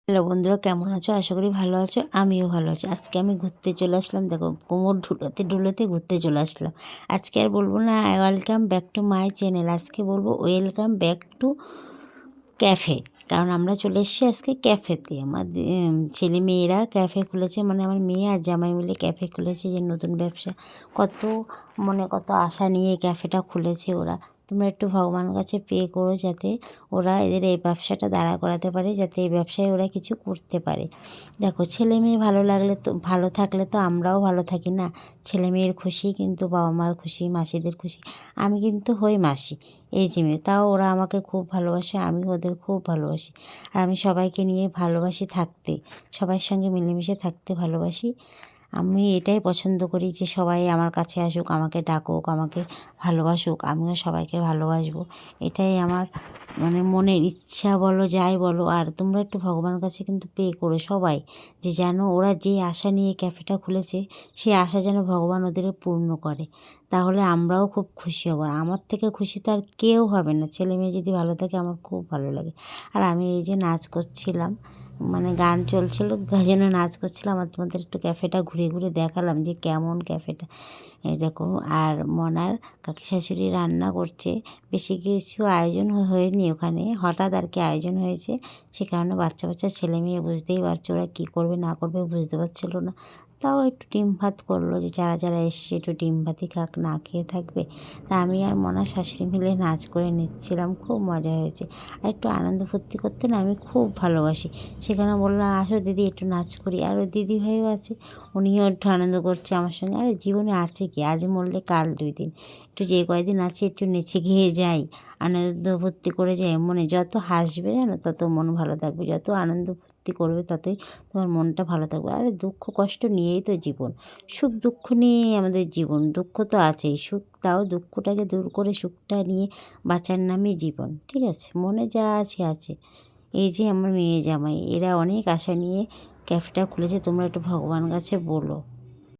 Hello বন্ধুরা, কেমন আছো? আশা করি ভালো আছো। আমিও ভালো আছি। আজকে আমি ঘুরতে চলে আসলাম। দেখো, কোমর ঢুলাতে ঢুলাতে ঘুরতে চলে আসলাম। আজকে আর বলবো না welcome back to my channel, আজকে বলবো ওয়েলকাম ব্যাক টু ক্যাফে। কারণ আমরা চলে এসেছি আজকে ক্যাফেতে। আমার ছেলে মেয়েরা ক্যাফে খুলেছে, মানে আমার মেয়ে আর জামাই মিলে ক্যাফে খুলেছে, যে নতুন ব্যবসা। কত কত আশা নিয়ে ক্যাফেটা খুলেছে ওরা। তোমরা একটু ভগবানের কাছে প্রে করো যাতে ওরা এদের এই ব্যবসাটা দাঁড়া করাতে পারে, যাতে এই ব্যবসায় ওরা কিছু করতে পারে। দেখো, ছেলে মেয়ে ভালো লাগলে তো, ভালো থাকলে তো আমরাও ভালো থাকি না। ছেলে মেয়ের খুশি কিন্তু বাবা মার খুশি, মাসিদের খুশি। আমি কিন্তু হই মাসি, এই যে মেয়ে, তাও ওরা আমাকে খুব ভালোবাসে, আমি ওদের খুব ভালোবাসি। আর আমি সবাইকে নিয়ে ভালোবাসি থাকতে, সবার সঙ্গে মিলেমিশে থাকতে ভালোবাসি। আমি এটাই পছন্দ করি যে সবাই আমার কাছে আসুক, আমাকে ডাকুক, আমাকে ভালোবাসুক, আমিও সবাইকে ভালোবাসবো। এটাই আমার মনের ইচ্ছা বলো, যাই বলো। আর তোমরা একটু ভগবানের কাছে কিন্তু প্রে করো সবাই, যে যেন ওরা যে আশা নিয়ে ক্যাফেটা খুলেছে, সেই আশা যেন ভগবান ওদের পূর্ণ করে। তাহলে আমরাও খুব খুশি হব। আর আমার থেকে খুশি তো আর কেউ হবে না। ছেলে মেয়ে যদি ভালো থাকে আমার খুব ভালো লাগে। আর আমি এই যে নাচ করছিলাম, গান চলছিল তো, তাই জন্য নাচ করছিলাম। আর তোমাদের একটু ক্যাফেটা ঘুরে ঘুরে দেখালাম যে কেমন ক্যাফেটা। এই দেখো, আর মনার কাকি শাশুড়ি রান্না করছে। বেশি কিছু আয়োজন হয়নি ওখানে, হঠাৎ আর কি আয়োজন হয়েছে। সে কারণে বাচ্চা বাচ্চা ছেলে মেয়ে, বুঝতেই পারছো ওরা কী করবে না করবে বুঝতে পারছিল না। তাও একটু ডিম ভাত করলো, যে যারা যারা এসছে একটু ডিম ভাতই খাক, না খেয়ে থাকবে। তা আমি আর মনা শাশুড়ি মিলে নাচ করে নিচ্ছিলাম, খুব মজা হয়েছে। আর একটু আনন্দ ফুর্তি করতে না আমি খুব ভালোবাসি। সেখানে বললাম, আসো দিদি একটু নাচ করি। আর ওই দিদিভাইও আছে, উনিও একটু আনন্দ করছে আমার সঙ্গে। আরে জীবনে আছে কি, আজ মরলে কাল 2 দিন, একটু যে কয়দিন আছে একটু নেচে গিয়ে যাই, আনন্দ ফুর্তি করে যাই। মনে যত হাসবে জানো তত মন ভালো থাকবে, যত আনন্দ ফুর্তি করবে ততই তোমার মনটা ভালো থাকবে। আরে দুঃখ কষ্ট নিয়েই তো জীবন, সুখ দুঃখ নিয়েই আমাদের জীবন। দুঃখ তো আছেই, সুখ তাও দুঃখটাকে দূর করে সুখটা নিয়ে বাঁচার নামই জীবন। ঠিক আছে, মনে যা আছে আছে। এই যে আমার মেয়ে জামাই, এরা অনেক আশা নিয়ে ক্যাফেটা খুলেছে। তোমরা একটু ভগবান কাছে বলো।